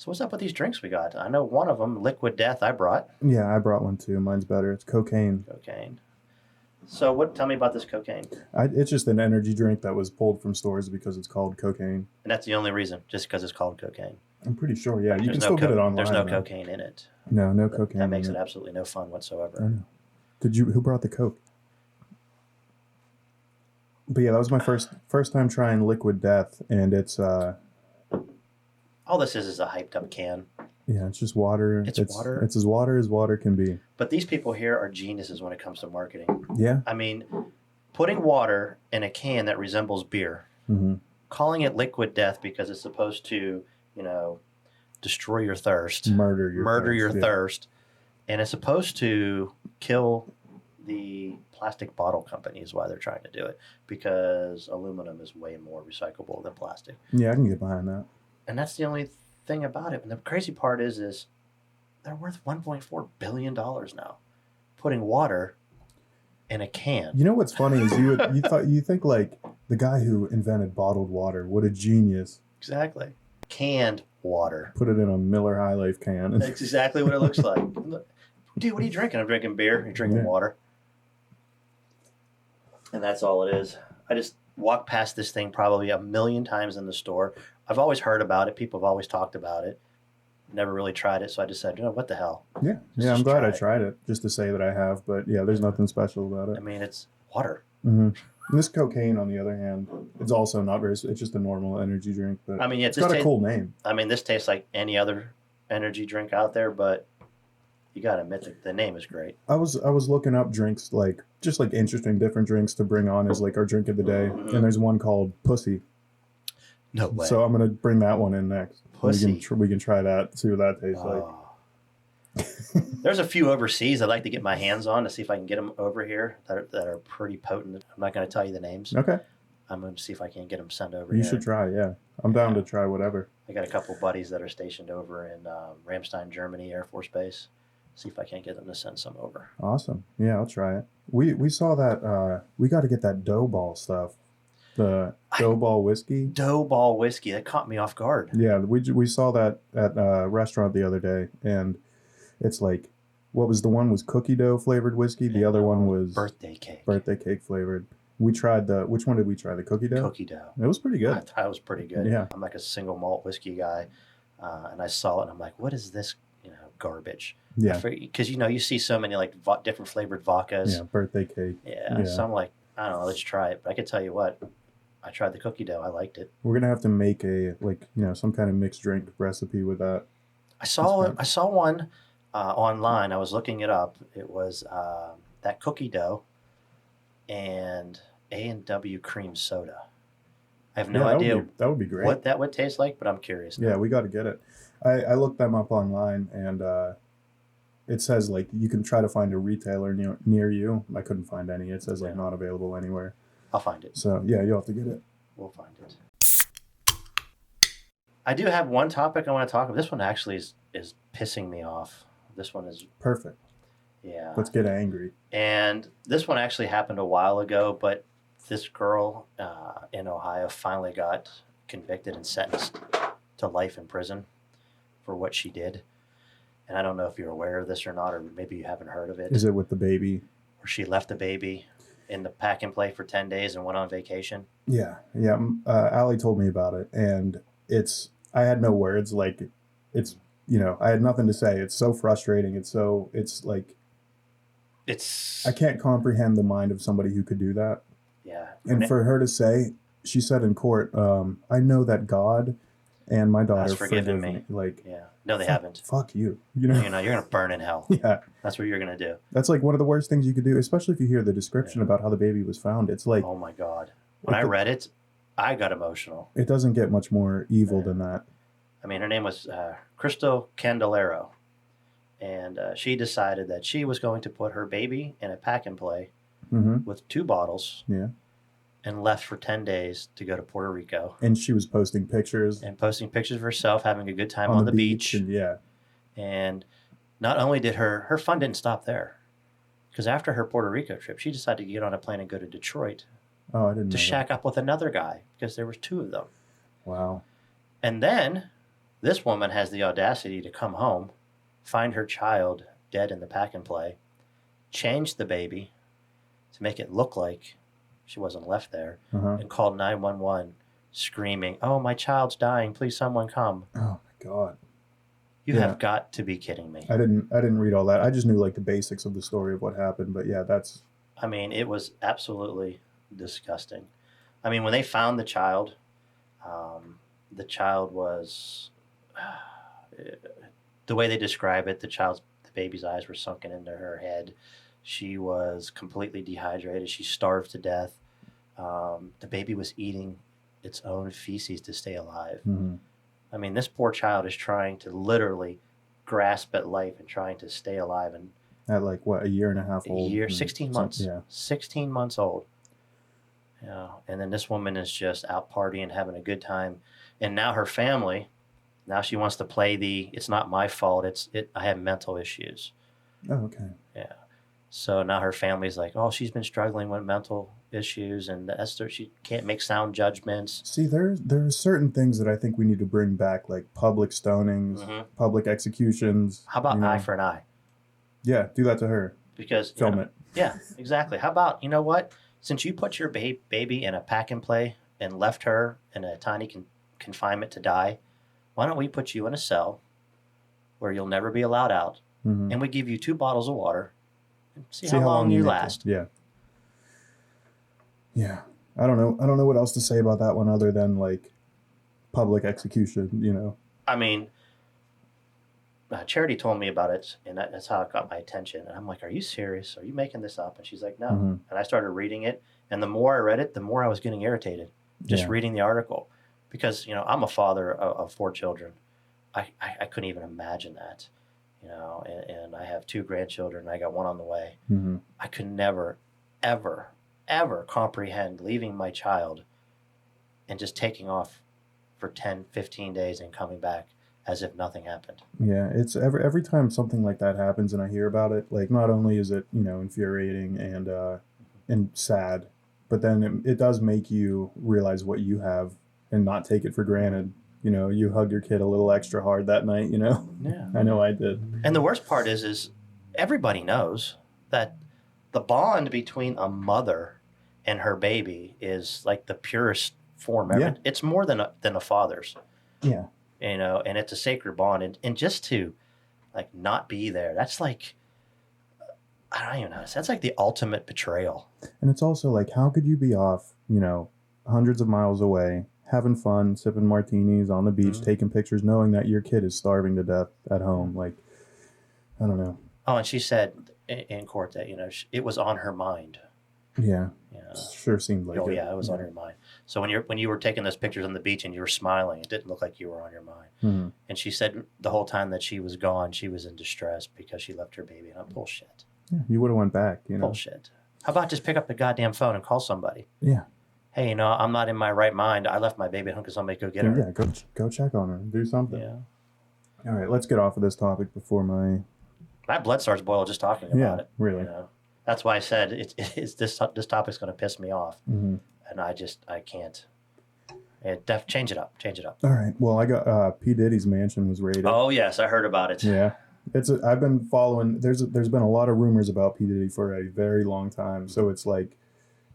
So what's up with these drinks we got? I know one of them, Liquid Death, I brought. Yeah, I brought one too. Mine's better. It's cocaine. Cocaine. So tell me about this cocaine. It's just an energy drink that was pulled from stores because it's called cocaine. And that's the only reason, just because it's called cocaine. I'm pretty sure, yeah. You can no still get it online. There's no cocaine in it. No cocaine. That makes it absolutely no fun whatsoever. I know. Who brought the Coke? But yeah, that was my first time trying Liquid Death, and it's all this is a hyped up can. Yeah, it's just water. It's water. It's as water can be. But these people here are geniuses when it comes to marketing. Yeah. I mean, putting water in a can that resembles beer, calling it Liquid Death because it's supposed to, destroy your thirst, murder your thirst, and it's supposed to kill the plastic bottle companies while they're trying to do it, because aluminum is way more recyclable than plastic. Yeah, I can get behind that. And that's the only thing about it. And the crazy part is they're worth $1.4 billion now, putting water in a can. You know what's funny is you think like the guy who invented bottled water, what a genius. Exactly. Canned water. Put it in a Miller High Life can. That's exactly what it looks like. Dude, what are you drinking? I'm drinking beer. You're drinking water. And that's all it is. I just walked past this thing probably a million times in the store. I've always heard about it. People have always talked about it. Never really tried it. So I just said, what the hell? Yeah. I'm glad I tried it just to say that I have. But yeah, there's nothing special about it. I mean, it's water. Mm-hmm. This cocaine, on the other hand, it's also not very, it's just a normal energy drink. But I mean, it's got a cool name. I mean, this tastes like any other energy drink out there, but you got to admit that the name is great. I was looking up drinks, just interesting different drinks to bring on as our drink of the day. Mm-hmm. And there's one called Pussy. No way. So I'm going to bring that one in next. Pussy. We can try that, see what that tastes like. There's a few overseas I'd like to get my hands on to see if I can get them over here that are pretty potent. I'm not going to tell you the names. Okay. I'm going to see if I can get them sent over here. You should try, yeah. I'm down to try whatever. I got a couple buddies that are stationed over in Ramstein, Germany Air Force Base. See if I can't get them to send some over. Awesome. Yeah, I'll try it. We saw that. We got to get that dough ball stuff. The dough ball whiskey. Dough ball whiskey. That caught me off guard. Yeah, we saw that at a restaurant the other day, and it's like, what was the one was cookie dough flavored whiskey. The other one was birthday cake. Birthday cake flavored. We tried which one did we try? The cookie dough? Cookie dough. It was pretty good. I thought it was pretty good. Yeah. I'm like a single malt whiskey guy, and I saw it, and I'm like, what is this, garbage? Yeah. Because, you see so many, different flavored vodkas. Yeah, birthday cake. Yeah, so I'm like, I don't know, let's try it. But I can tell you what, I tried the cookie dough. I liked it. We're going to have to make a, some kind of mixed drink recipe with that. I saw one online. I was looking it up. It was that cookie dough and A&W cream soda. I have no idea that would be great. What that would taste like, but I'm curious now. Yeah, we got to get it. I looked them up online, and it says you can try to find a retailer near you. I couldn't find any. It says not available anywhere. I'll find it. So yeah, you'll have to get it. We'll find it. I do have one topic I want to talk about. This one actually is pissing me off. This one is perfect. Yeah. Let's get angry. And this one actually happened a while ago, but this girl in Ohio finally got convicted and sentenced to life in prison for what she did. And I don't know if you're aware of this or not, or maybe you haven't heard of it. Is it with the baby? Where she left the baby in the pack and play for 10 days and went on vacation? Yeah. Allie told me about it, and I had no words. I had nothing to say. It's so frustrating. I can't comprehend the mind of somebody who could do that. Yeah. And for her to say, she said in court, I know that God and my daughter forgiven me. Yeah. No, they haven't. Fuck you. You're going to burn in hell. Yeah. That's what you're going to do. That's one of the worst things you could do, especially if you hear the description about how the baby was found. It's like, oh my God. When I read it, I got emotional. It doesn't get much more evil than that. I mean, her name was Kristel Candelario. And she decided that she was going to put her baby in a pack and play with 2 bottles. Yeah. And left for 10 days to go to Puerto Rico. And she was posting pictures. And posting pictures of herself, having a good time on the beach. And not only did her fun didn't stop there. Because after her Puerto Rico trip, she decided to get on a plane and go to Detroit. Oh, I didn't know to shack up with another guy, because there was 2 of them. Wow. And then This woman has the audacity to come home, find her child dead in the pack and play, change the baby to make it look like she wasn't left there, and call 911 screaming, "Oh, my child's dying. Please someone come." Oh my God. You have got to be kidding me. I didn't read all that. I just knew like the basics of the story of what happened, but yeah, that's I mean, it was absolutely disgusting. I mean, when they found the child was the way they describe it, the baby's eyes were sunken into her head. She was completely dehydrated. She starved to death. The baby was eating its own feces to stay alive. I mean, this poor child is trying to literally grasp at life and trying to stay alive. And at like what, a year and a half old? 16 months. Yeah. 16 months old. Yeah. And then this woman is just out partying, having a good time. And now her family, now she wants to play it's not my fault. I have mental issues. Oh, okay. Yeah. So now her family's like, oh, she's been struggling with mental issues, and she can't make sound judgments. See, there are certain things that I think we need to bring back, like public stonings, public executions. How about eye for an eye? Yeah, do that to her. Because film it. Yeah, exactly. How about, you know what? Since you put your baby in a pack and play and left her in a tiny confinement to die, why don't we put you in a cell where you'll never be allowed out, and we give you 2 bottles of water and see how long you last. Yeah. Yeah. I don't know what else to say about that one other than like public execution, you know. I mean, Charity told me about it, and that's how it got my attention. And I'm like, are you serious? Are you making this up? And she's like, no. And I started reading it, and the more I read it, the more I was getting irritated just reading the article. Because, you know, I'm a father of 4 children. I couldn't even imagine that, you know, and I have 2 grandchildren, and I got 1 on the way. I could never, ever, ever comprehend leaving my child and just taking off for 10, 15 days and coming back as if nothing happened. Yeah, it's every time something like that happens and I hear about it, like not only is it, you know, infuriating and sad, but then it does make you realize what you have and not take it for granted. You know, you hug your kid a little extra hard that night, you know? Yeah. I know I did. And the worst part is everybody knows that the bond between a mother and her baby is like the purest form ever. Yeah. It's more than a father's. Yeah. You know, and it's a sacred bond. And just to like not be there, that's like, I don't even know. That's like the ultimate betrayal. And it's also like, how could you be off, you know, hundreds of miles away, having fun, sipping martinis on the beach, taking pictures, knowing that your kid is starving to death at home? Like, I don't know. Oh, and she said in court that, you know, it was on her mind. Yeah. Yeah. Sure seemed like it. Oh, yeah, it was on her mind. So when you were taking those pictures on the beach and you were smiling, it didn't look like you were on your mind. And she said the whole time that she was gone, she was in distress because she left her baby. And I'm bullshit. Yeah, you would have went back, you know. Bullshit. How about just pick up the goddamn phone and call somebody? Yeah. Hey, you know, I'm not in my right mind. I left my baby at home. Can somebody go get her? Yeah, go check on her. Do something. Yeah. All right, let's get off of this topic before my blood starts boiling just talking about it. Really. You know? That's why I said this topic's going to piss me off, and I can't. Change it up. All right. Well, I got P. Diddy's mansion was raided. Oh yes, I heard about it. Yeah, I've been following. There's been a lot of rumors about P. Diddy for a very long time, so it's like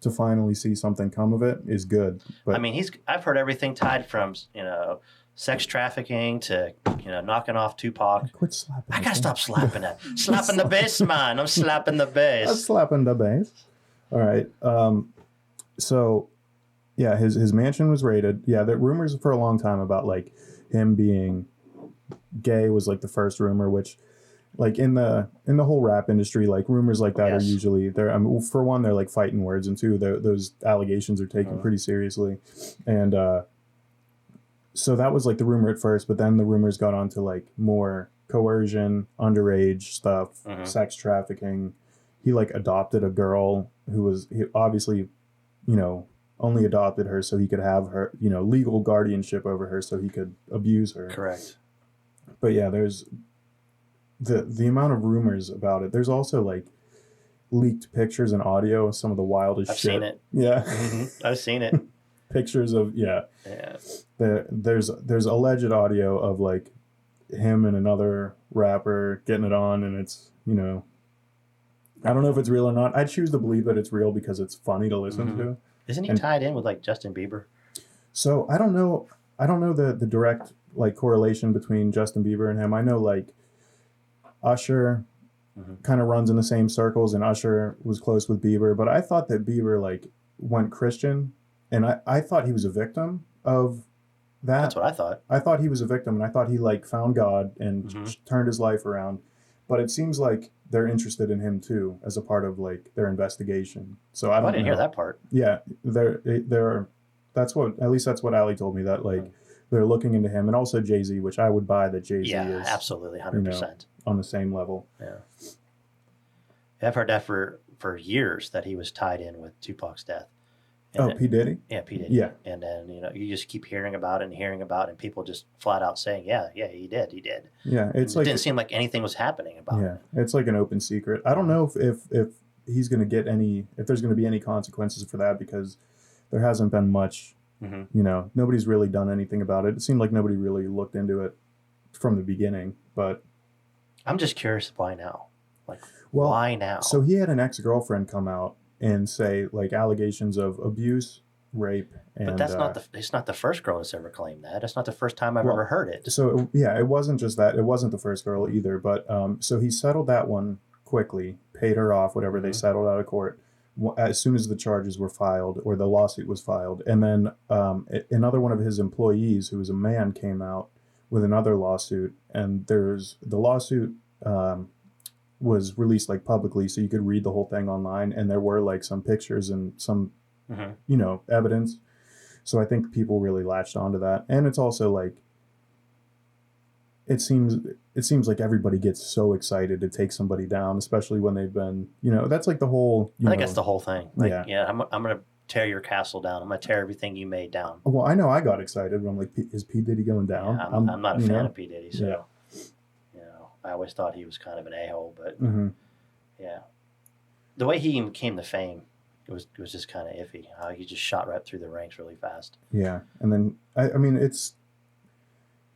to finally see something come of it is good. But I mean, I've heard everything tied from, you know, sex trafficking to, you know, knocking off Tupac. Quit slapping. I gotta stop slapping that. Slapping the bass, man. I'm slapping the bass. I'm slapping the bass. All right. So, yeah, his mansion was raided. Yeah, there rumors for a long time about like him being gay was like the first rumor, which like in the whole rap industry, like rumors like that are usually they're for one they're like fighting words, and two those allegations are taken pretty seriously, and so that was like the rumor at first, but then the rumors got on to like more coercion, underage stuff, sex trafficking. He like adopted a girl he obviously, you know, only adopted her so he could have her, you know, legal guardianship over her so he could abuse her. Correct. But yeah, there's the amount of rumors about it. There's also like leaked pictures and audio of some of the wildest shit. I've seen it. Yeah. I've seen it. Pictures of, yeah. there's alleged audio of like him and another rapper getting it on, and it's, you know, I don't know if it's real or not. I choose to believe that it's real because it's funny to listen to. Isn't he tied in with like Justin Bieber? So I don't know the direct like correlation between Justin Bieber and him. I know like Usher kind of runs in the same circles, and Usher was close with Bieber, but I thought that Bieber like went Christian, and I thought he was a victim of that. That's what I thought. I thought he was a victim, and I thought he like found God and turned his life around. But it seems like they're interested in him too as a part of like their investigation. So I didn't hear that part. Yeah, they're that's what, at least that's what Ali told me, that like they're looking into him, and also Jay-Z, which I would buy that Jay-Z is absolutely 100% on the same level. Yeah, I've heard that for years, that he was tied in with Tupac's death. And P. Diddy? Yeah, P. Diddy. Yeah. And then, you know, you just keep hearing about it, and people just flat out saying, yeah, he did. Yeah, it's it like, didn't seem like anything was happening about it. Yeah, it's like an open secret. I don't know if he's going to get if there's going to be any consequences for that, because there hasn't been much, you know, nobody's really done anything about it. It seemed like nobody really looked into it from the beginning, but I'm just curious, why now? Like, why now? So he had an ex-girlfriend come out and say like allegations of abuse, rape, and but that's it's not the first girl that's ever claimed that. It's not the first time I've ever heard it. So yeah, it wasn't just that. It wasn't the first girl either. But so he settled that one quickly, paid her off, whatever they settled out of court, as soon as the charges were filed or the lawsuit was filed. And then another one of his employees, who was a man, came out with another lawsuit, and the lawsuit was released like publicly, so you could read the whole thing online, and there were like some pictures and some you know, evidence. So I think people really latched onto that. And it's also like, it seems like everybody gets so excited to take somebody down, especially when they've been, you know, that's like the whole, I think that's the whole thing. Like, I'm going to tear your castle down. I'm going to tear everything you made down. Well, I know I got excited, but I'm like, is P. Diddy going down? Yeah, I'm not a fan of P. Diddy, so you know, I always thought he was kind of an a-hole, but yeah, the way he came to fame, it was just kind of iffy. How he just shot right through the ranks really fast. Yeah, and then I mean, it's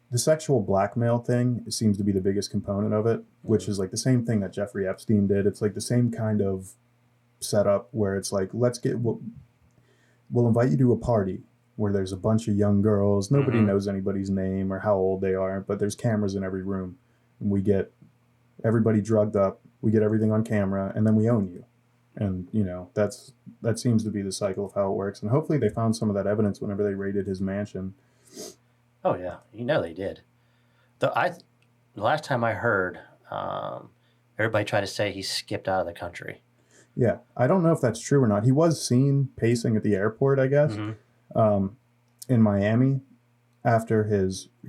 the sexual blackmail thing. It seems to be the biggest component of it, which is like the same thing that Jeffrey Epstein did. It's like the same kind of setup where it's like, we'll invite you to a party where there's a bunch of young girls. Nobody knows anybody's name or how old they are, but there's cameras in every room, and we get everybody drugged up. We get everything on camera, and then we own you. And, you know, that seems to be the cycle of how it works. And hopefully they found some of that evidence whenever they raided his mansion. Oh, yeah. You know they did. The last time I heard, everybody tried to say he skipped out of the country. Yeah. I don't know if that's true or not. He was seen pacing at the airport, I guess, in Miami after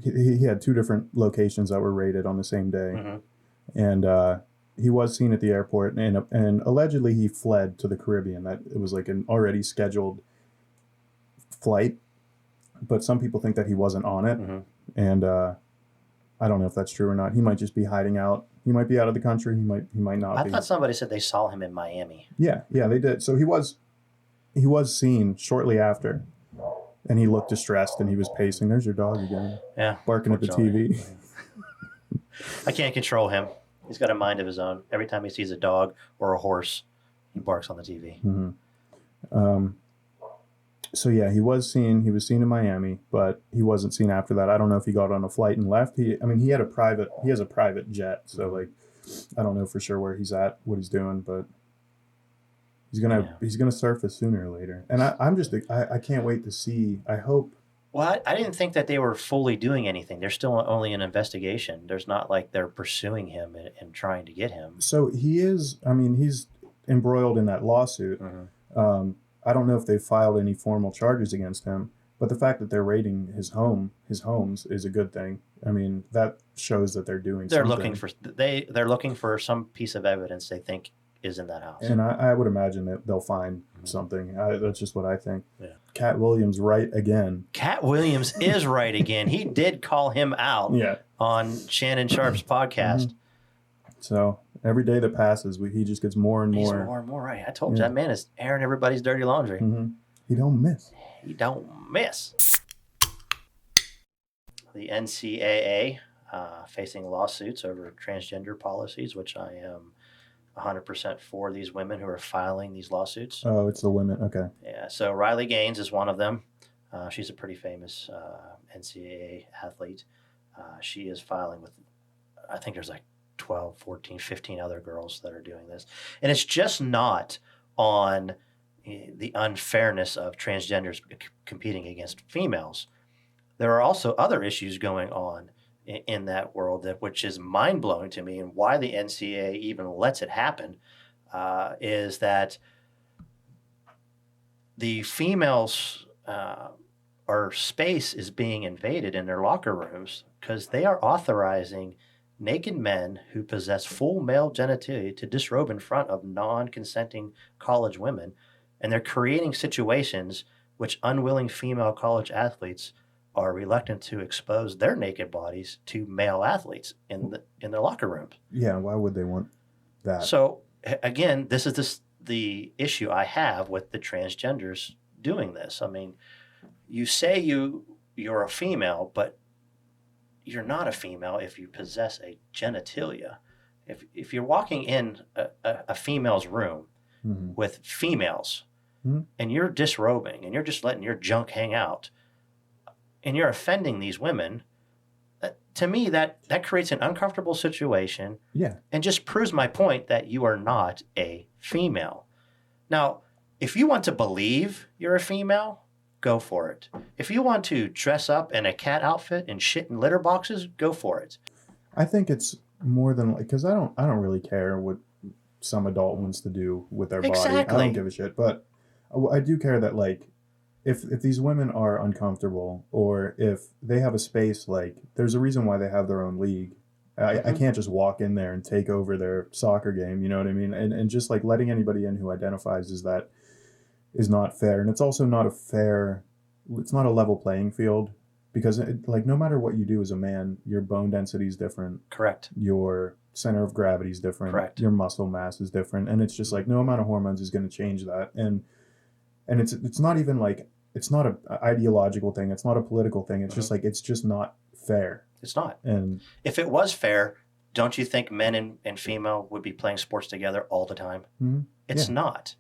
he had two different locations that were raided on the same day. And he was seen at the airport, and allegedly he fled to the Caribbean. That it was like an already scheduled flight, but some people think that he wasn't on it. And I don't know if that's true or not. He might just be hiding out. He might be out of the country. He might not be. I thought somebody said they saw him in Miami. Yeah, they did. So he was seen shortly after, and he looked distressed, and he was pacing. There's your dog again. Yeah, barking at the TV. I can't control him. He's got a mind of his own. Every time he sees a dog or a horse, he barks on the TV. So yeah, he was seen in Miami, but he wasn't seen after that. I don't know if he got on a flight and left. He has a private jet, so like, I don't know for sure where he's at, what he's doing, but he's gonna surface sooner or later. And I can't wait to see. I hope. Well, I didn't think that they were fully doing anything. They're still only an investigation. There's not like they're pursuing him and trying to get him. So he is. I mean, he's embroiled in that lawsuit. I don't know if they filed any formal charges against him, but the fact that they're raiding his homes is a good thing. I mean, that shows that they're doing. They're looking for some piece of evidence they think is in that house. And I would imagine that they'll find something. That's just what I think. Yeah. Cat Williams right again. Cat Williams is right again. He did call him out on Shannon Sharp's podcast. So every day that passes, he just gets more and more. He's more and more right. I told you, that man is airing everybody's dirty laundry. He don't miss. He don't miss. the NCAA facing lawsuits over transgender policies, which I am 100% for these women who are filing these lawsuits. Oh, it's the women. Okay. Yeah, so Riley Gaines is one of them. She's a pretty famous NCAA athlete. She is filing with, I think there's like 12, 14, 15 other girls that are doing this. And it's just not on the unfairness of transgenders competing against females. There are also other issues going on in that world, which is mind-blowing to me, and why the NCAA even lets it happen is that the females or space is being invaded in their locker rooms because they are authorizing naked men who possess full male genitalia to disrobe in front of non-consenting college women, and they're creating situations which unwilling female college athletes are reluctant to expose their naked bodies to male athletes in their locker rooms. Yeah, why would they want that? So again, this is the issue I have with the transgenders doing this. I mean, you say you're a female, but you're not a female if you possess a genitalia. If you're walking in a female's room Mm-hmm. with females Mm-hmm. and you're disrobing and you're just letting your junk hang out and you're offending these women, to me that creates an uncomfortable situation. Yeah. And just proves my point that you are not a female. Now, if you want to believe you're a female, go for it. If you want to dress up in a cat outfit and shit in litter boxes, go for it. I think it's more than like, because I don't really care what some adult wants to do with their body. I Exactly. don't give a shit. But I do care that, like, if these women are uncomfortable, or if they have a space, like, there's a reason why they have their own league. I can't just walk in there and take over their soccer game, you know what I mean? And just like letting anybody in who identifies as that is not fair. And it's also not it's not a level playing field, because like no matter what you do as a man, your bone density is different. Correct. Your center of gravity is different. Correct. Your muscle mass is different. And it's just like no amount of hormones is going to change that. And it's not even like, it's not an ideological thing. It's not a political thing. It's just like, it's just not fair. It's not. And if it was fair, don't you think men and female would be playing sports together all the time? mm-hmm. It's not.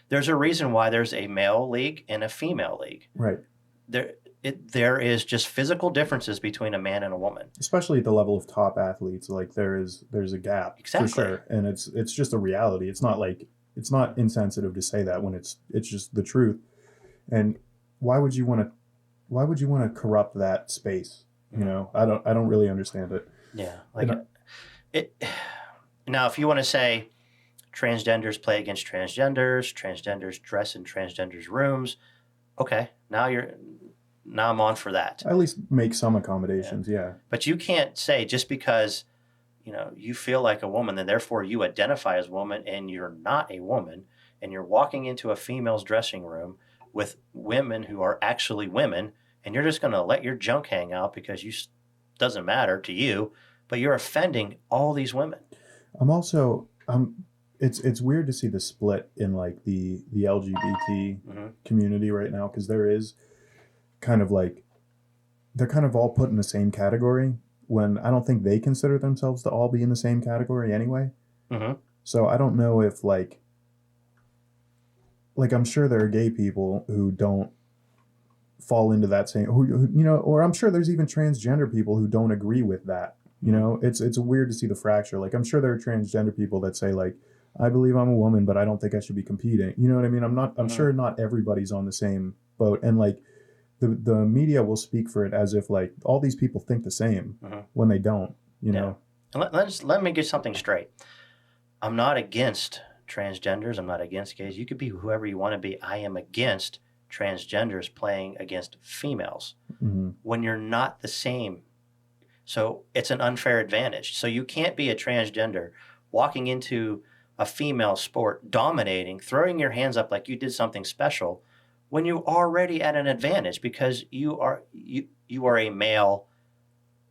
There's a reason why there's a male league and a female league. Right. There is just physical differences between a man and a woman. Especially at the level of top athletes, like there's a gap. Exactly. For sure. And it's just a reality. It's not like, it's not insensitive to say that when it's just the truth. And why would you want to corrupt that space? You know, I don't really understand it. Yeah. Like now, if you want to say transgenders play against transgenders dress in transgenders' rooms, okay, now I'm on for that. At least make some accommodations, yeah. But you can't say just because, you feel like a woman, then therefore you identify as a woman and you're not a woman, and you're walking into a female's dressing room with women who are actually women, and you're just going to let your junk hang out because doesn't matter to you, but you're offending all these women. I'm also it's weird to see the split in like the LGBT community right now, because there is kind of like, they're kind of all put in the same category when I don't think they consider themselves to all be in the same category anyway. Mm-hmm. So I don't know if like I'm sure there are gay people who don't fall into that same, or I'm sure there's even transgender people who don't agree with that. It's weird to see the fracture. Like, I'm sure there are transgender people that say like, I believe I'm a woman, but I don't think I should be competing. You know what I mean? I'm sure not everybody's on the same boat. And like the media will speak for it as if like all these people think the same when they don't, you know? And let me get something straight. I'm not against transgenders. I'm not against gays. You could be whoever you want to be. I am against transgenders playing against females when you're not the same. So it's an unfair advantage. So you can't be a transgender walking into a female sport, dominating, throwing your hands up like you did something special when you're already at an advantage because you are a male.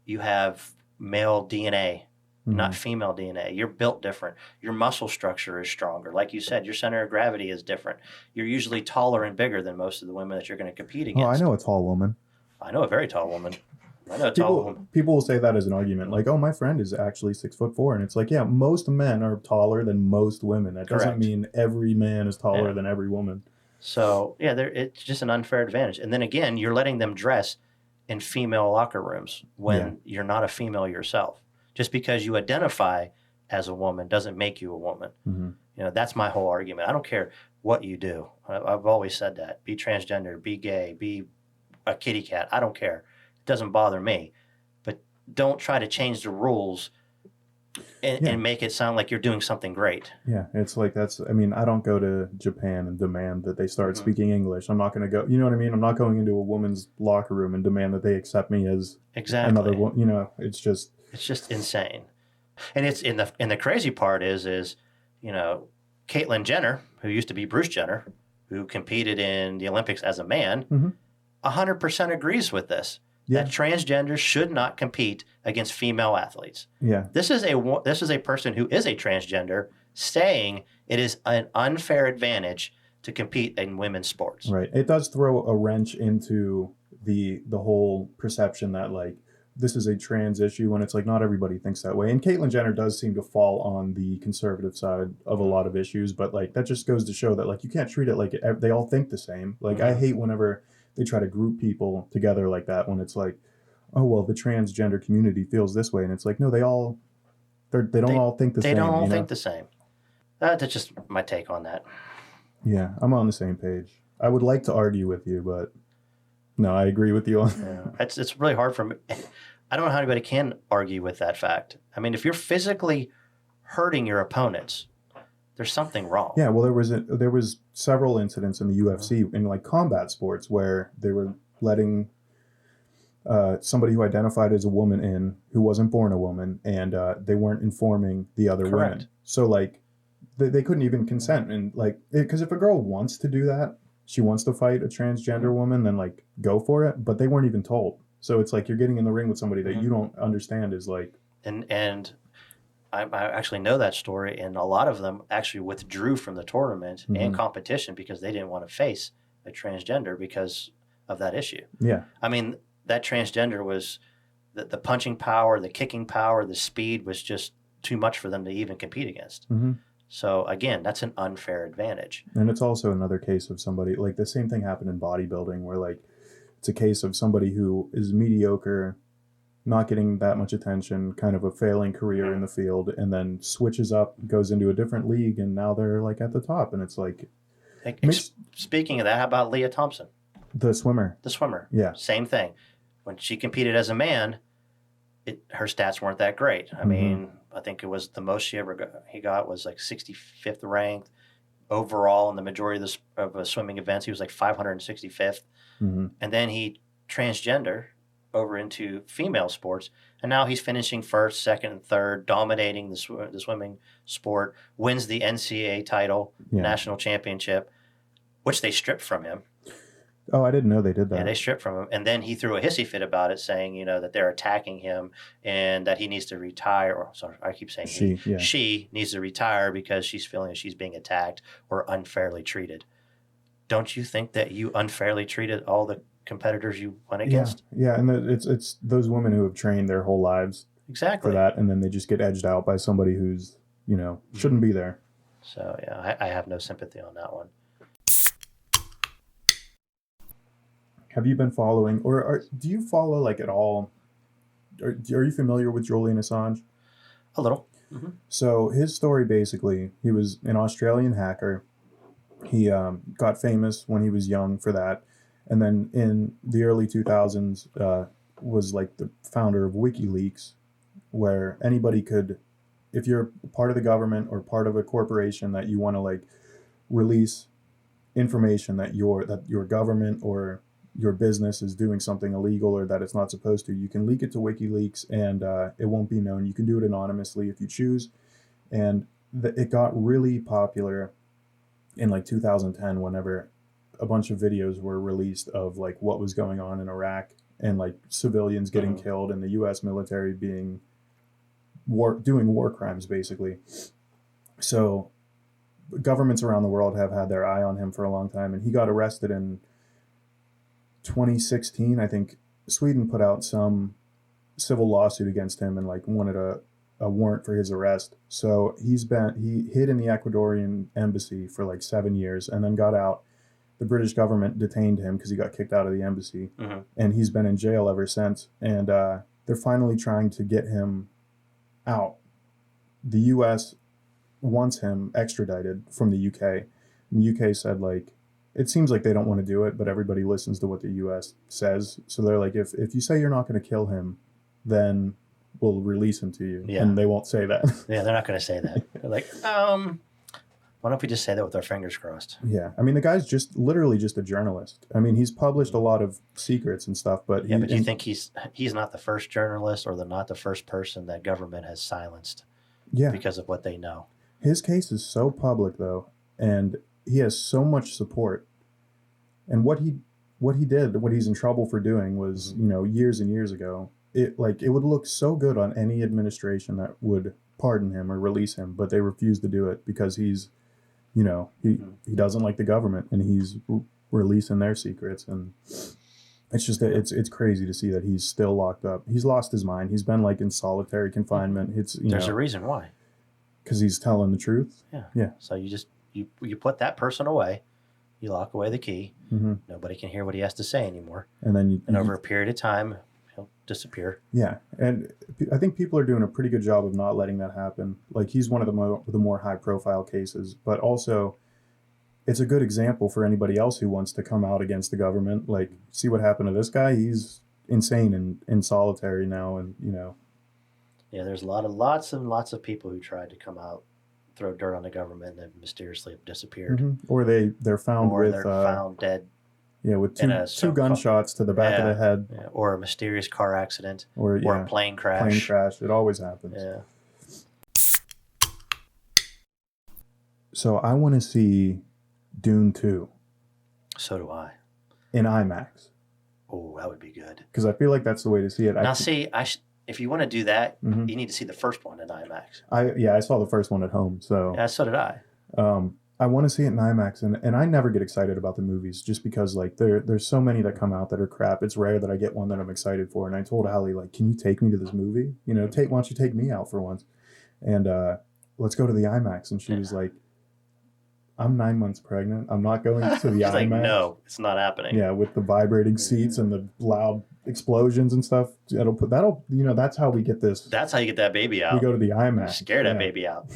You have male DNA, not female DNA. You're built different. Your muscle structure is stronger. Like you said, your center of gravity is different. You're usually taller and bigger than most of the women that you're going to compete against. Oh, I know a tall woman. I know a very tall woman. I know tall women. People will say that as an argument, like, "Oh, my friend is actually 6'4," and it's like, yeah, most men are taller than most women. That doesn't Correct. mean every man is taller Yeah. than every woman. So yeah, it's just an unfair advantage. And then again, you're letting them dress in female locker rooms when you're not a female yourself. Just because you identify as a woman doesn't make you a woman. Mm-hmm. You know, that's my whole argument. I don't care what you do. I've always said that. Be transgender, be gay, be a kitty cat. I don't care. It doesn't bother me. But don't try to change the rules and make it sound like you're doing something great. Yeah, it's like I mean, I don't go to Japan and demand that they start speaking English. I'm not going to go, you know what I mean? I'm not going into a woman's locker room and demand that they accept me as another one. You know, it's just insane. And it's in the crazy part is, you know, Caitlyn Jenner, who used to be Bruce Jenner, who competed in the Olympics as a man, 100% agrees with this. Yeah. That transgenders should not compete against female athletes. Yeah. This is a person who is a transgender saying it is an unfair advantage to compete in women's sports. Right. It does throw a wrench into the whole perception that like this is a trans issue when it's like not everybody thinks that way. And Caitlyn Jenner does seem to fall on the conservative side of a lot of issues, but like that just goes to show that like you can't treat it like they all think the same. Like I hate whenever they try to group people together like that when it's like, oh well, the transgender community feels this way, and it's like no, they don't all think the same. They don't all think the same. That's just my take on that. Yeah, I'm on the same page. I would like to argue with you, but no, I agree with you on. It's really hard for me. I don't know how anybody can argue with that fact. I mean, if you're physically hurting your opponents, there's something wrong. Yeah, well, there was several incidents in the UFC in like combat sports where they were letting somebody who identified as a woman in who wasn't born a woman, and they weren't informing the other women. So like they couldn't even consent, and like because if a girl wants to do that, she wants to fight a transgender woman, then like go for it. But they weren't even told. So it's like you're getting in the ring with somebody that you don't understand is like. And I actually know that story, and a lot of them actually withdrew from the tournament and competition because they didn't want to face a transgender because of that issue. Yeah. I mean, that transgender was the punching power, the kicking power, the speed was just too much for them to even compete against. So again, that's an unfair advantage. And it's also another case of somebody like the same thing happened in bodybuilding where like it's a case of somebody who is mediocre, not getting that much attention, kind of a failing career in the field, and then switches up, goes into a different league, and now they're like at the top. And it's like, speaking of that, how about Leah Thompson? The swimmer. Yeah. Same thing. When she competed as a man, her stats weren't that great. I mean, I think it was the most he got was like 65th ranked overall in the majority of swimming events. He was like 565th. And then he transgender over into female sports, and now he's finishing first, second, and third, dominating the swimming sport, wins the NCAA title, national championship, which they stripped from him. Oh, I didn't know they did that. Yeah, they stripped from him. And then he threw a hissy fit about it, saying, you know, that they're attacking him and that he needs to retire. Or sorry, I keep saying she needs to retire because she's feeling that she's being attacked or unfairly treated. Don't you think that you unfairly treated all the competitors you went against? Yeah, and it's those women who have trained their whole lives for that, and then they just get edged out by somebody who's, you know, shouldn't be there. So, yeah, I have no sympathy on that one. Have you been following, or do you follow like at all? Are you familiar with Julian Assange? A little. So his story basically, he was an Australian hacker. He got famous when he was young for that, and then in the early 2000s was like the founder of WikiLeaks, where anybody could, if you're part of the government or part of a corporation that you want to like release information that your government or your business is doing something illegal or that it's not supposed to, you can leak it to WikiLeaks and it won't be known. You can do it anonymously if you choose. And it got really popular in like 2010 whenever a bunch of videos were released of like what was going on in Iraq and like civilians getting killed and the US military doing war crimes basically. So governments around the world have had their eye on him for a long time, and he got arrested in 2016, I think, Sweden put out some civil lawsuit against him and like wanted a warrant for his arrest. So he hid in the Ecuadorian embassy for like 7 years and then got out. The British government detained him because he got kicked out of the embassy, and he's been in jail ever since. And they're finally trying to get him out. The U.S. wants him extradited from the UK. And the UK said, like, it seems like they don't want to do it, but everybody listens to what the U.S. says. So they're like, if you say you're not going to kill him, then we'll release him to you. Yeah. And they won't say that. Yeah, they're not going to say that. They're like, why don't we just say that with our fingers crossed? Yeah. I mean, the guy's literally just a journalist. I mean, he's published a lot of secrets and stuff, but... Yeah, but do you think he's not the first journalist or not the first person that government has silenced because of what they know? His case is so public, though, and he has so much support. And what he's in trouble for doing was, years and years ago, it would look so good on any administration that would pardon him or release him, but they refuse to do it because he's... he doesn't like the government, and he's releasing their secrets, and it's just that it's crazy to see that he's still locked up. He's lost his mind. He's been like in solitary confinement. There's a reason why. Because he's telling the truth. Yeah. So you just you put that person away, you lock away the key. Mm-hmm. Nobody can hear what he has to say anymore. And then over a period of time, he'll disappear. Yeah, and I think people are doing a pretty good job of not letting that happen. Like, he's one of the more high-profile cases, but also it's a good example for anybody else who wants to come out against the government. Like, see what happened to this guy? He's insane and in solitary now, and Yeah, there's lots and lots of people who tried to come out, throw dirt on the government, and then mysteriously have disappeared. Mm-hmm. Or they're found found dead. Yeah, with two gunshots to the back of the head. Yeah, or a mysterious car accident. Or a plane crash. Plane crash. It always happens. Yeah. So I want to see Dune 2. So do I. In IMAX. Oh, that would be good. Because I feel like that's the way to see it. Now, if you want to do that, you need to see the first one in IMAX. I saw the first one at home. So yeah, so did I. I want to see it in IMAX, and I never get excited about the movies just because like there's so many that come out that are crap. It's rare that I get one that I'm excited for. And I told Hallie, like, can you take me to this movie? Why don't you take me out for once? And let's go to the IMAX. And she was like, I'm 9 months pregnant. I'm not going to the IMAX. Like, no, it's not happening. Yeah, with the vibrating seats and the loud explosions and stuff. That's how we get this. That's how you get that baby out. We go to the IMAX. Scare that baby out.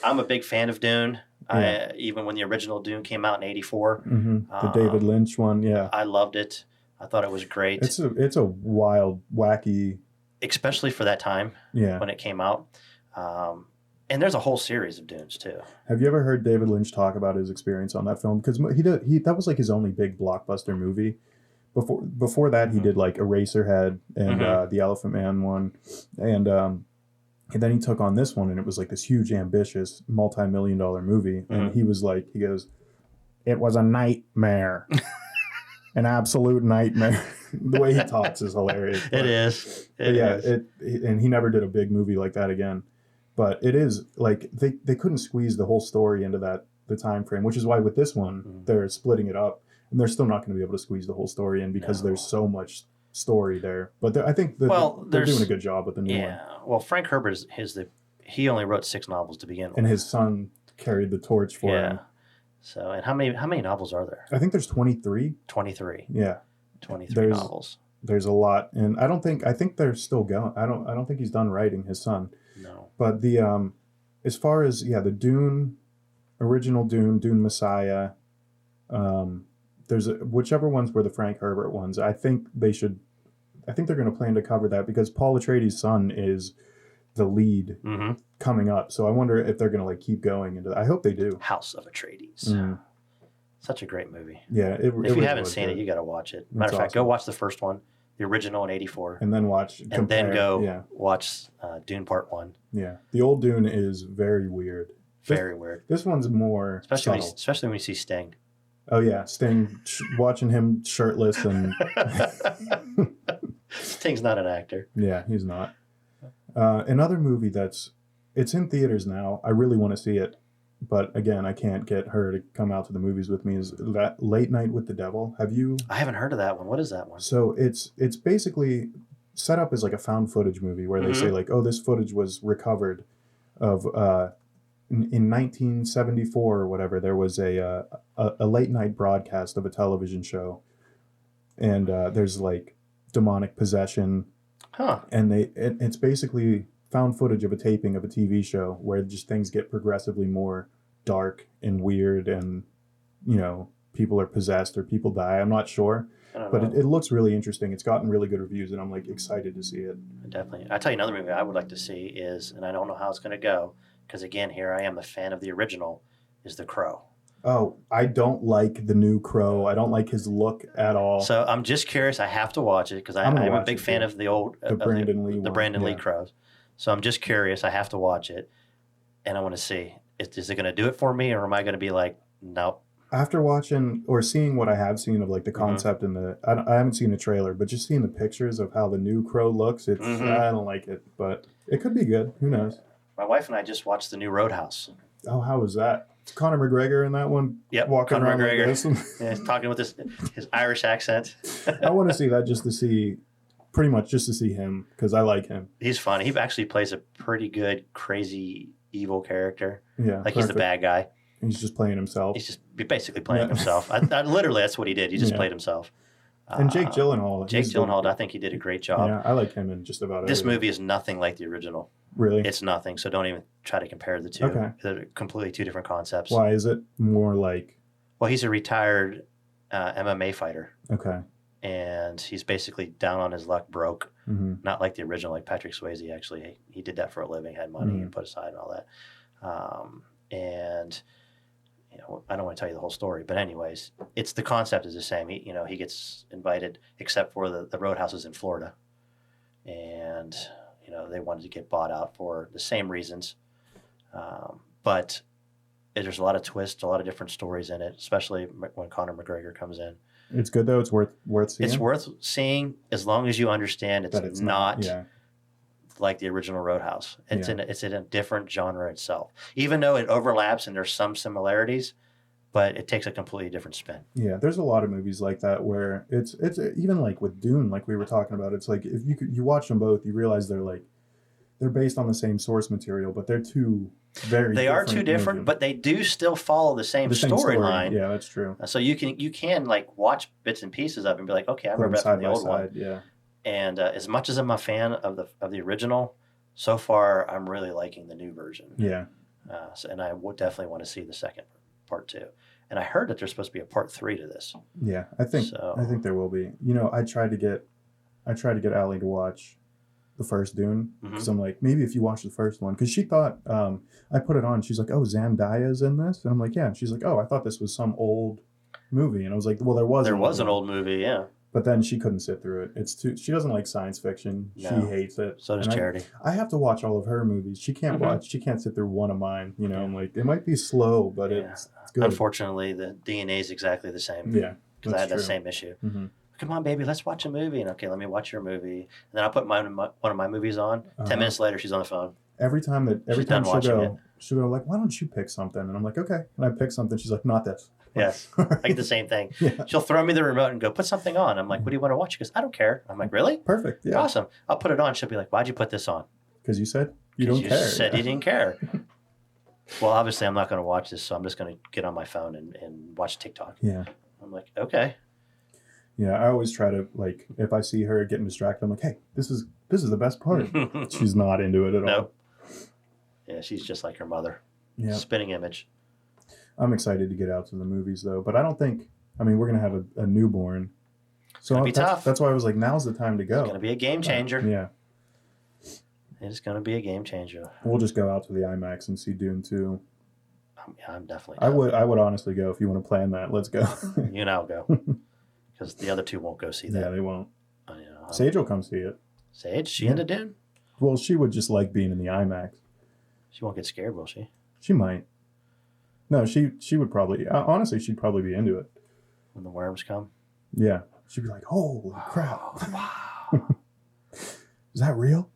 I'm a big fan of Dune. Yeah. Even when the original Dune came out in '84, the David Lynch one, I loved it. I thought it was great. It's a wild, wacky, especially for that time. Yeah. When it came out, and there's a whole series of Dunes too. Have you ever heard David Lynch talk about his experience on that film? Because that was like his only big blockbuster movie. Before that, he did like Eraserhead and the Elephant Man one, and then he took on this one, and it was like this huge, ambitious, multi-million-dollar movie. And he goes, it was a nightmare. An absolute nightmare. The way he talks is hilarious. It is. And he never did a big movie like that again. But it is, like, they couldn't squeeze the whole story into the time frame, which is why with this one, they're splitting it up. And they're still not going to be able to squeeze the whole story in because there's so much story there, but I think they're doing a good job with the new one. Yeah, well, Frank Herbert he only wrote 6 novels to begin with, and his son carried the torch for him. So, and how many novels are there? I think there's 23. 23. Yeah, 23 novels. There's a lot, and I think they're still going. I don't think he's done writing, his son. No. But the as far as the Dune, original Dune Messiah, there's whichever ones were the Frank Herbert ones. I think they're going to plan to cover that because Paul Atreides' son is the lead coming up. So I wonder if they're going to like keep going into that. I hope they do. House of Atreides. Such a great movie. Yeah. If you haven't seen it, you got to watch it. Matter of fact, go watch the first one, the original in '84. And then watch Dune Part 1. Yeah. The old Dune is very weird. Very weird. This one's more especially when you see Sting. Oh yeah, Sting, watching him shirtless and Sting's not an actor. Yeah, he's not. Another movie it's in theaters now. I really want to see it. but again, I can't get her to come out to the movies with me. Is that Late Night with the Devil? Have you? I haven't heard of that one. What is that one? So it's basically set up as like a found footage movie where they say like, oh, this footage was recovered of in 1974 or whatever. There was a late night broadcast of a television show, and there's like demonic possession, and it's basically found footage of a taping of a TV show where just things get progressively more dark and weird, and people are possessed or people die. I'm not sure. But it looks really interesting. It's gotten really good reviews, and I'm like excited to see it. Definitely. I'll tell you another movie I would like to see is, and I don't know how it's going to go, because again, here I am, a fan of the original, is The Crow. Oh, I don't like the new Crow. I don't like his look at all. So I'm just curious. I have to watch it because I'm a big fan of the old Brandon Lee the Brandon Lee Crows. So I'm just curious. I have to watch it, and I want to see is it going to do it for me, or am I going to be like, nope. After watching or seeing what I have seen of like the concept and I haven't seen a trailer, but just seeing the pictures of how the new Crow looks, I don't like it, but it could be good. Who knows? My wife and I just watched the new Roadhouse. Oh, how was that? Conor McGregor in that one? Yep, walking Conor around McGregor. Like yeah, he's talking with his Irish accent. I want to see that just to see him because I like him. He's funny. He actually plays a pretty good, crazy, evil character. Yeah, like he's the bad guy. He's just playing himself. He's just basically playing himself. I literally, that's what he did. He just played himself. And Jake Gyllenhaal. Jake Gyllenhaal, I think he did a great job. Yeah, I like him in just about This everything. movie is nothing like the original. Really? It's nothing, so don't even try to compare the two. Okay. They're completely two different concepts. Why is it more like... Well, he's a retired MMA fighter. Okay. And he's basically down on his luck, broke. Not like the original, like Patrick Swayze, actually. He did that for a living, had money and put aside and all that. And... I don't want to tell you the whole story, but anyways, it's the concept is the same. He gets invited, except for the Roadhouse is in Florida, and they wanted to get bought out for the same reasons, but there's a lot of twists, a lot of different stories in it, especially when Conor McGregor comes in. It's good though. It's worth seeing. It's worth seeing as long as you understand it's not like the original Roadhouse. It's in a different genre itself, even though it overlaps and there's some similarities, but it takes a completely different spin. Yeah, there's a lot of movies like that where it's even like with Dune, like we were talking about. It's like if you watch them both, you realize they're based on the same source material, but they're two They are two different, movies. But they do still follow the same storyline. Yeah, that's true. So you can like watch bits and pieces of it and be like, okay, I remember that from the old one. Yeah. And as much as I'm a fan of the original, so far I'm really liking the new version. Yeah. And I would definitely want to see the second part too. And I heard that there's supposed to be a part 3 to this. Yeah, I think there will be. I tried to get Allie to watch the first Dune because I'm like, maybe if you watch the first one, because she thought I put it on. She's like, oh, Zendaya's in this, and I'm like, yeah. And she's like, oh, I thought this was some old movie, and I was like, well, there was an old movie, yeah. But then she couldn't sit through it. It's too. She doesn't like science fiction. No. She hates it. So does Charity. I have to watch all of her movies. She can't watch. She can't sit through one of mine. I'm like, it might be slow, but it's good. Unfortunately, the DNA is exactly the same. Yeah, because I had that same issue. Come on, baby, let's watch a movie. And okay, let me watch your movie. And then I'll put one of my movies on. 10 minutes later, she's on the phone. Every time she'll go like, why don't you pick something? And I'm like, okay. And I pick something. She's like, not this. Yes, I get the same thing. Yeah. She'll throw me the remote and go, put something on. I'm like, what do you want to watch? She goes, I don't care. I'm like, really? Perfect. Yeah. Awesome. I'll put it on. She'll be like, why'd you put this on? Because you said you don't care. You said you didn't care. Well, obviously, I'm not going to watch this, so I'm just going to get on my phone and watch TikTok. Yeah. I'm like, okay. Yeah, I always try to, like, if I see her getting distracted, I'm like, hey, this is the best part. She's not into it at all. Yeah, she's just like her mother. Yeah. Spinning image. I'm excited to get out to the movies, though. But I don't think, we're going to have a newborn. So it's tough. That's why I was like, now's the time to go. It's going to be a game changer. Yeah. It's going to be a game changer. We'll just go out to the IMAX and see Dune 2. I'm definitely down. I would honestly go if you want to plan that. Let's go. You and I'll go. Because the other two won't go see that. Yeah, they won't. Sage will come see it. Sage? She into Dune? Well, she would just like being in the IMAX. She won't get scared, will she? She might. No, she would probably... honestly, she'd probably be into it. When the worms come? Yeah. She'd be like, holy crap. Oh, wow. Is that real?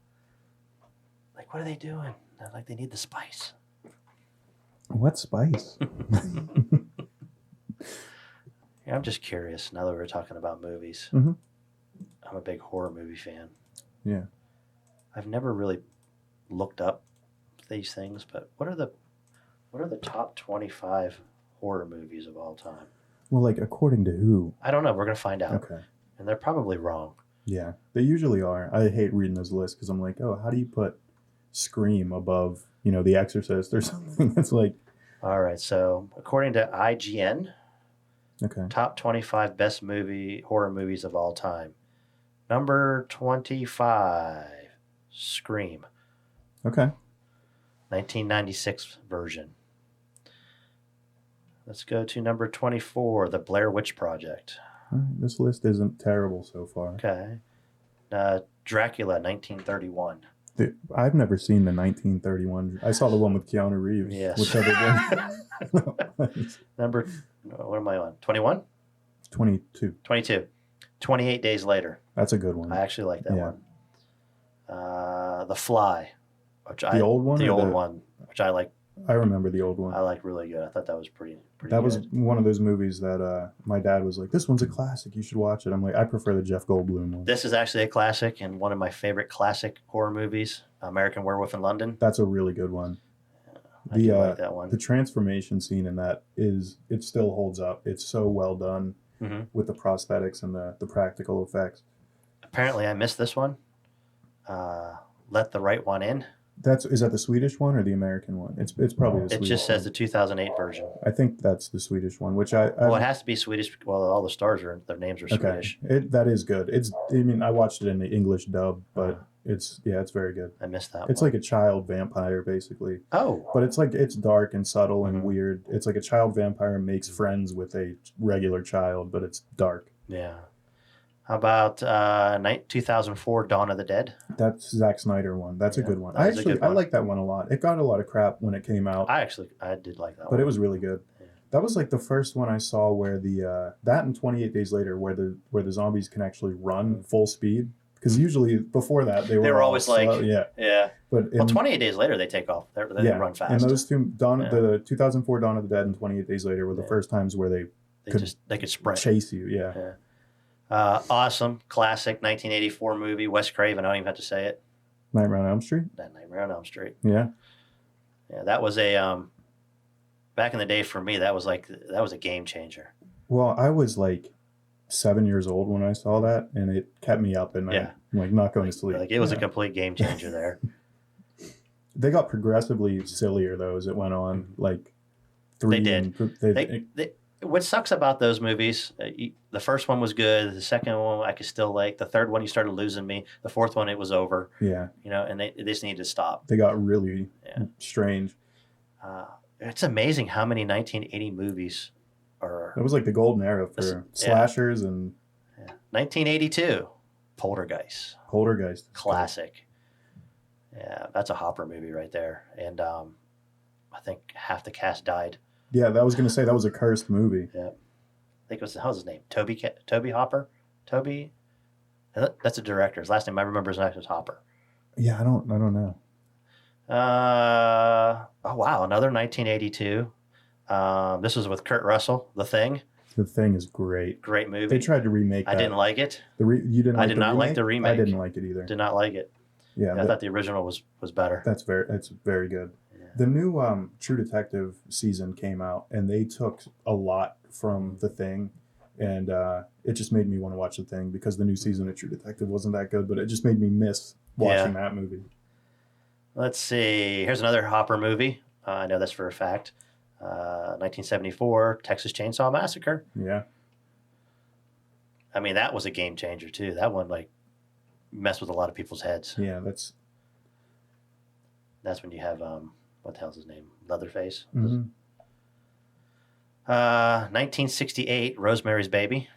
Like, what are they doing? Like, they need the spice. What spice? Yeah, I'm just curious. Now that we're talking about movies, Mm-hmm. I'm a big horror movie fan. Yeah. I've never really looked up these things, but what are the top 25 horror movies of all time? Well, like according to who? I don't know. We're gonna find out, Okay. and they're probably wrong. Yeah, they usually are. I hate reading those lists because I'm like, oh, how do you put Scream above, The Exorcist or something? It's like, All right, so according to IGN, okay, top 25 best horror movies of all time. Number 25, Scream, okay. 1996 version. Let's go to number 24, The Blair Witch Project. All right, this list isn't terrible so far. Okay. Dracula, 1931. I've never seen the 1931. I saw the one with Keanu Reeves. Yes. Which other one? Number, what am I on? 21? 22. 22. 28 Days Later. That's a good one. I actually like that one. The Fly, the old one. The old one, which I like. I remember the old one. I like really good. I thought that was pretty. That good. was one of those movies that my dad was like, "This one's a classic. You should watch it." I'm like, I prefer the Jeff Goldblum one. This is actually a classic and one of my favorite classic horror movies, American Werewolf in London. That's a really good one. I do like that one. The transformation scene in that it still holds up. It's so well done with the prosthetics and the practical effects. Apparently, I missed this one. Let the Right One In. Is that the Swedish one or the American one? It's probably the Swedish one. It just says the 2008 version. I think that's the Swedish one, which it has to be Swedish. Well, all the stars their names are Swedish. That is good. I watched it in the English dub, but it's very good. I missed that. It's like a child vampire, basically. Oh, but it's dark and subtle and weird. It's like a child vampire makes friends with a regular child, but it's dark. Yeah. How about 2004 Dawn of the Dead? That's Zack Snyder one. That's a good one. I like that one a lot. It got a lot of crap when it came out. I did like that one. But it was really good. Yeah. That was like the first one I saw where that and 28 Days Later where the zombies can actually run full speed. Because usually before that they were always slow. Like yeah. But 28 Days Later they take off. They run fast. And those two the 2004 Dawn of the Dead and 28 Days Later were the first times where they could sprint, chase you. Yeah. Awesome classic 1984 movie, Wes Craven. I don't even have to say it. Nightmare on Elm Street. Nightmare on Elm Street. Yeah. Yeah, that was a back in the day for me. That was a game changer. Well, I was like 7 years old when I saw that, and it kept me up at night. Yeah. I'm like not going to sleep. Like it was a complete game changer there. They got progressively sillier though as it went on. Like they did. What sucks about those movies, the first one was good. The second one I could still like. The third one you started losing me. The fourth one it was over. Yeah. And they just needed to stop. They got really strange. It's amazing how many 1980 movies are. It was like the golden era for slashers and. 1982, Poltergeist. Classic. Yeah, that's a Hopper movie right there. And I think half the cast died. Yeah, I was going to say that was a cursed movie. Yeah. I think it was, how's his name? Toby Hopper? Toby? That's a director. His last name, I remember his name was Hopper. Yeah, I don't know. Oh, wow. Another 1982. This was with Kurt Russell, The Thing. The Thing is great. Great movie. They tried to remake that. I didn't like it. You didn't like I did not like the remake. I didn't like it either. Did not like it. Yeah. I thought the original was better. That's very good. The new True Detective season came out, and they took a lot from The Thing, and it just made me want to watch The Thing because the new season of True Detective wasn't that good, but it just made me miss watching that movie. Let's see. Here's another Hopper movie. I know that's for a fact. 1974, Texas Chainsaw Massacre. Yeah. I mean, that was a game changer, too. That one, messed with a lot of people's heads. Yeah, that's when you have... what the hell's his name? Leatherface. Mm-hmm. 1968, Rosemary's Baby.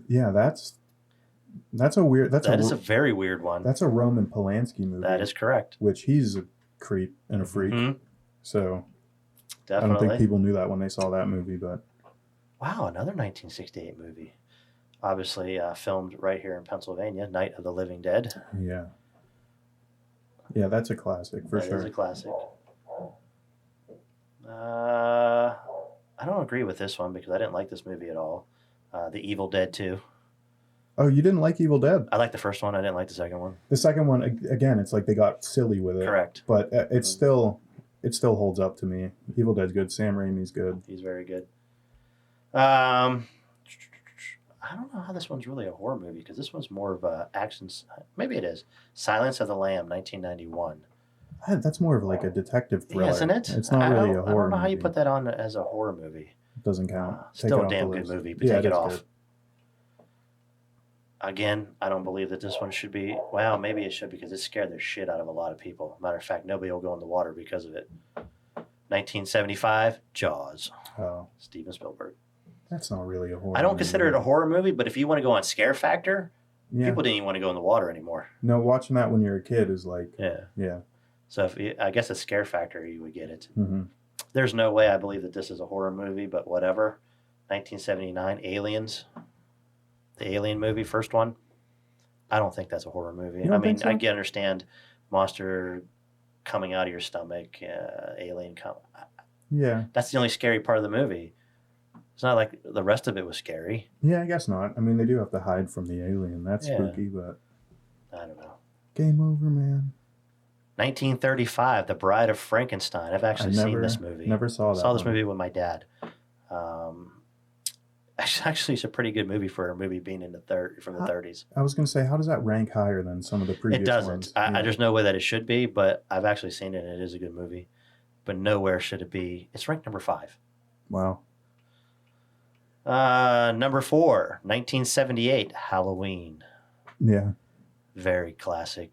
Yeah, that's a weird. That is a very weird one. That's a Roman Polanski movie. That is correct. Which he's a creep and a freak. Mm-hmm. So definitely. I don't think people knew that when they saw that movie, but wow, another 1968 movie. Obviously filmed right here in Pennsylvania, Night of the Living Dead. Yeah. Yeah, that's a classic for sure. That is a classic. I don't agree with this one because I didn't like this movie at all. The Evil Dead 2. Oh, you didn't like Evil Dead? I liked the first one. I didn't like the second one. The second one, again, it's like they got silly with it. Correct. But it still holds up to me. Evil Dead's good. Sam Raimi's good. He's very good. I don't know how this one's really a horror movie because this one's more of a action. Maybe it is. Silence of the Lamb, 1991. That's more of like a detective thriller. Yeah, isn't it? It's not really a horror movie. I don't know how you put that on as a horror movie. It doesn't count. Still a damn good movie, but take it off. Good. Again, I don't believe that this one should be. Well, maybe it should because it scared the shit out of a lot of people. Matter of fact, nobody will go in the water because of it. 1975, Jaws. Oh. Steven Spielberg. That's not really a horror I don't consider it a horror movie, but if you want to go on scare factor, people didn't even want to go in the water anymore. No, watching that when you're a kid is like... Yeah. So I guess a scare factor, you would get it. Mm-hmm. There's no way I believe that this is a horror movie, but whatever. 1979, Aliens. The Alien movie, first one. I don't think that's a horror movie. I mean, so? I can understand monster coming out of your stomach, alien Yeah. That's the only scary part of the movie. It's not like the rest of it was scary. Yeah, I guess not. I mean, they do have to hide from the alien. That's spooky, but... I don't know. Game over, man. 1935, The Bride of Frankenstein. I've actually seen this movie. Never saw that. Saw this movie with my dad. Actually, it's a pretty good movie for a movie being in from the 30s. I was going to say, how does that rank higher than some of the previous ones? It doesn't. There's no way that it should be, but I've actually seen it, and it is a good movie. But nowhere should it be. It's ranked number 5. Wow. Number 4, 1978, Halloween. Yeah. Very classic,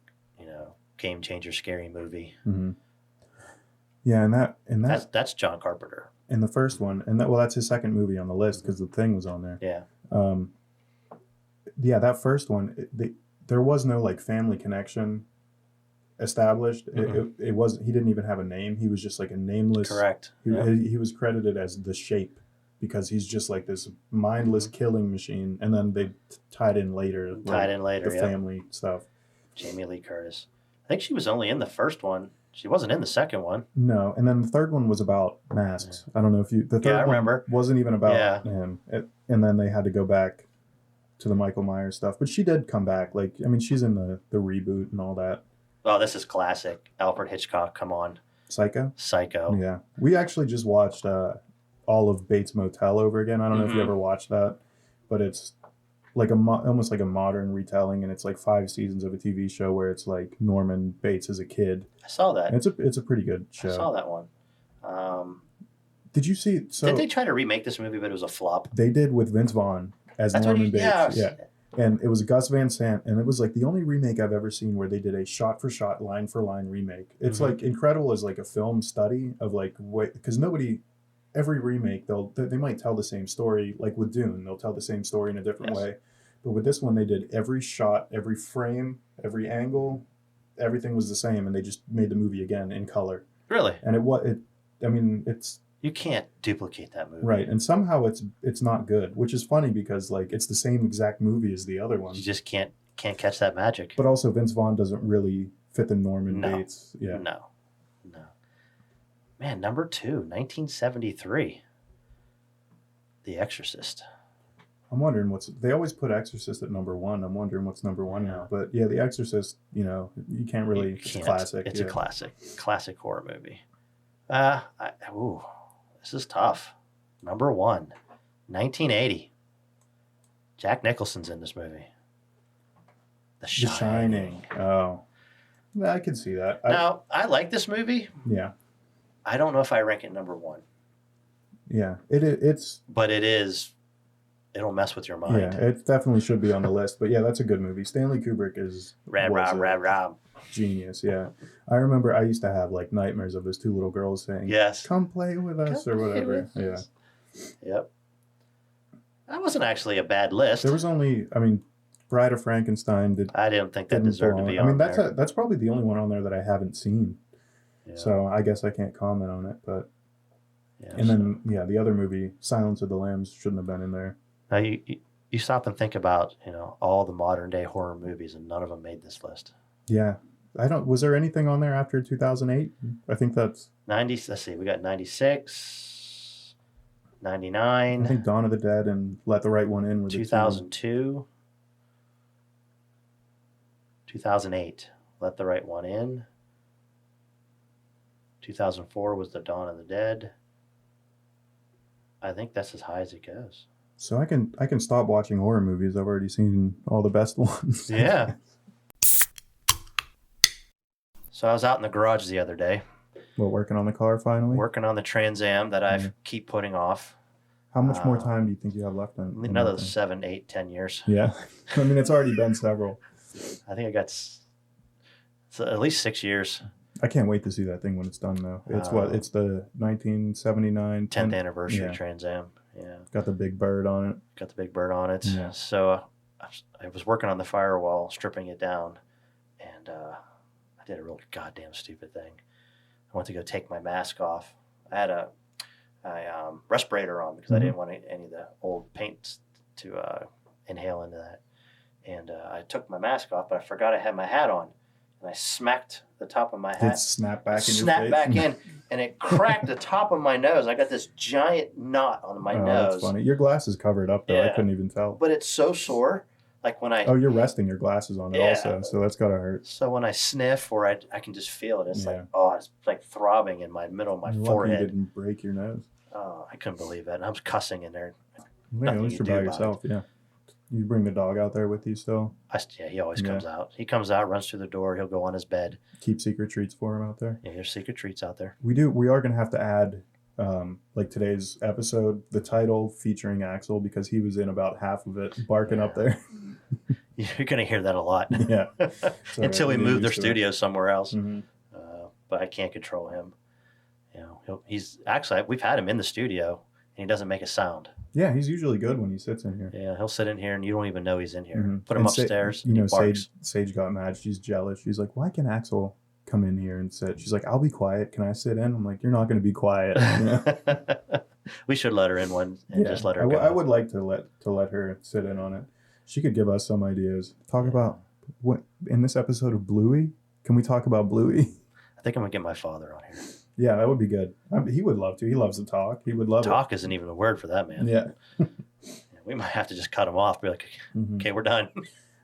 game changer, scary movie. Mm-hmm. Yeah, and that's John Carpenter. In the first one, and that's his second movie on the list because The Thing was on there. Yeah. Yeah, that first one, there was no like family connection established. Mm-hmm. It was he didn't even have a name. He was just like a nameless. Correct. He was credited as the Shape because he's just like this mindless killing machine, and then they tied in later the family stuff. Jamie Lee Curtis. I think she was only in the first one. She wasn't in the second one. No, and then the third one was about masks. I don't know if the third one wasn't even about him. And then they had to go back to the Michael Myers stuff. But she did come back. Like, I mean, she's in the reboot and all that. Oh, this is classic. Alfred Hitchcock, come on. Psycho? Yeah. We actually just watched all of Bates Motel over again. I don't know if you ever watched that, but it's like almost like a modern retelling, and it's like 5 seasons of a TV show where it's like Norman Bates as a kid. I saw that. And it's a pretty good show. I saw that one. Did you see? Did they try to remake this movie, but it was a flop? They did with Vince Vaughn as Norman Bates. Yeah. And it was Gus Van Sant, and it was like the only remake I've ever seen where they did a shot-for-shot, line-for-line remake. It's like incredible as like a film study of like because every remake they might tell the same story, like with Dune, they'll tell the same story in a different way. But with this one, they did every shot, every frame, every angle, everything was the same, and they just made the movie again in color. Really? And it's you can't duplicate that movie, right? And somehow it's not good, which is funny because like it's the same exact movie as the other one. You just can't catch that magic. But also, Vince Vaughn doesn't really fit the Norman Bates. Yeah. No. Man, number 2, 1973. The Exorcist. I'm wondering they always put Exorcist at number 1. I'm wondering what's number 1 now. But yeah, The Exorcist, you can't really. It's a classic. It's a classic horror movie. This is tough. Number 1, 1980. Jack Nicholson's in this movie. The Shining. Oh, yeah, I can see that. Now, I like this movie. Yeah. I don't know if I rank it number 1. Yeah, it's. But it is. It'll mess with your mind. Yeah, it definitely should be on the list. But yeah, that's a good movie. Stanley Kubrick is Rob. Genius. Yeah, I remember I used to have like nightmares of those 2 little girls saying, "Yes, come play with us" or whatever. Yeah. Yep. That wasn't actually a bad list. There was only, Bride of Frankenstein. I didn't think that deserved to be on there. That's probably the only one on there that I haven't seen. Yeah. So I guess I can't comment on it, but then the other movie, Silence of the Lambs, shouldn't have been in there. Now you stop and think about all the modern day horror movies, and none of them made this list. Yeah, Was there anything on there after 2008? I think that's 90. Let's see, we got 96, I 99, think Dawn of the Dead and Let the Right One In were the 2002, 2008, Let the Right One In. 2004 was the Dawn of the Dead. I think that's as high as it goes. So I can stop watching horror movies. I've already seen all the best ones. Yeah. So I was out in the garage the other day. Well, working on the car finally? Working on the Trans Am that I keep putting off. How much more time do you think you have left on? Another 7, 8, 10 years. Yeah. I mean, it's already been several. I think I got at least 6 years. I can't wait to see that thing when it's done, though. It's it's the 1979 10th anniversary Trans Am. Yeah. Got the big bird on it. Got the big bird on it. Yeah. So I was working on the firewall, stripping it down, and I did a real goddamn stupid thing. I went to go take my mask off. I had a respirator on because I didn't want any of the old paint to inhale into that. And I took my mask off, but I forgot I had my hat on. And I smacked the top of my hat. It snapped back in your face? Snapped back in, and it cracked the top of my nose. I got this giant knot on my nose. That's funny. Your glasses covered up, though. Yeah. I couldn't even tell. But it's so sore. Like when I... Oh, you're resting your glasses on it also, so that's got to hurt. So when I sniff or I can just feel it. It's like, it's like throbbing in my middle of my forehead. You didn't break your nose. Oh, I couldn't believe it. And I was cussing in there. Yeah, at least you're by yourself, yeah. You bring the dog out there with you still? He always comes out. He comes out, runs through the door. He'll go on his bed. Keep secret treats for him out there? Yeah, there's secret treats out there. We are going to have to add, like today's episode, the title featuring Axel, because he was in about half of it, barking up there. You're going to hear that a lot. Yeah. Until we move their studio somewhere else. Mm-hmm. But I can't control him. You know, we've had him in the studio, and he doesn't make a sound. Yeah, he's usually good when he sits in here. Yeah, he'll sit in here and you don't even know he's in here. Mm-hmm. Put him upstairs. Sage got mad. She's jealous. She's like, why can Axel come in here and sit? She's like, I'll be quiet. Can I sit in? I'm like, you're not going to be quiet. We should let her in one and just let her go. I would like to let her sit in on it. She could give us some ideas. Talk about what in this episode of Bluey. Can we talk about Bluey? I think I'm going to get my father on here. Yeah, that would be good. He would love to. He loves to talk. He would love talk isn't even a word for that man. Yeah. We might have to just cut him off. Be like, okay, we're done.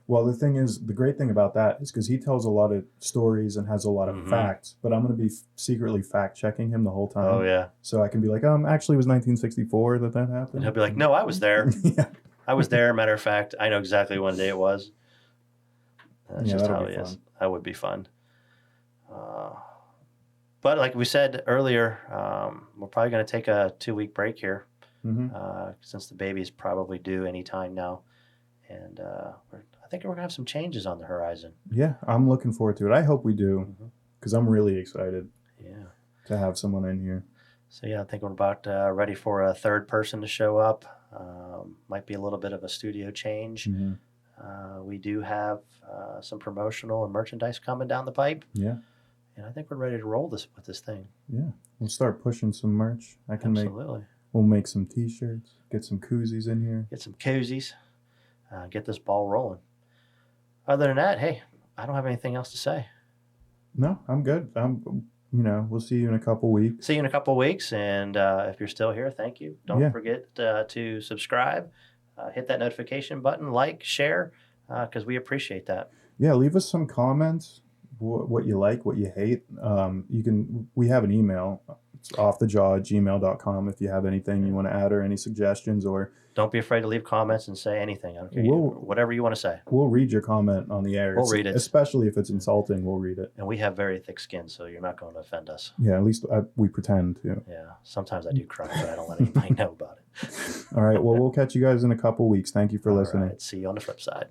Well, the great thing about that is because he tells a lot of stories and has a lot of facts, but I'm going to be secretly fact checking him the whole time. Oh, yeah. So I can be like, actually it was 1964 that happened. And he'll be like, no, I was there. Yeah. I was there. Matter of fact, I know exactly what day it was. That's just how he is. That would be fun. But like we said earlier, we're probably going to take a 2-week break here since the baby's probably due any time now. And I think we're going to have some changes on the horizon. Yeah, I'm looking forward to it. I hope we do because I'm really excited to have someone in here. So, yeah, I think we're about ready for a third person to show up. Might be a little bit of a studio change. We do have some promotional and merchandise coming down the pipe. Yeah. And I think we're ready to roll with this thing. Yeah. We'll start pushing some merch. Absolutely. We'll make some t-shirts, get some koozies in here. Get some koozies. Get this ball rolling. Other than that, hey, I don't have anything else to say. No, I'm good. We'll see you in a couple weeks. See you in a couple weeks. And if you're still here, thank you. Don't forget to subscribe. Hit that notification button, like, share, because we appreciate that. Yeah, leave us some comments. What you like, what you hate. We have an email. It's offthejaw@gmail.com if you have anything you want to add or any suggestions, or don't be afraid to leave comments and say anything. I don't care. Whatever you want to say. We'll read your comment on the air. We'll read it. Especially if it's insulting, we'll read it. And we have very thick skin, so you're not going to offend us. Yeah, at least we pretend to. Yeah, sometimes I do cry, but I don't let anybody know about it. All right, well, we'll catch you guys in a couple weeks. Thank you for listening. Right, see you on the flip side.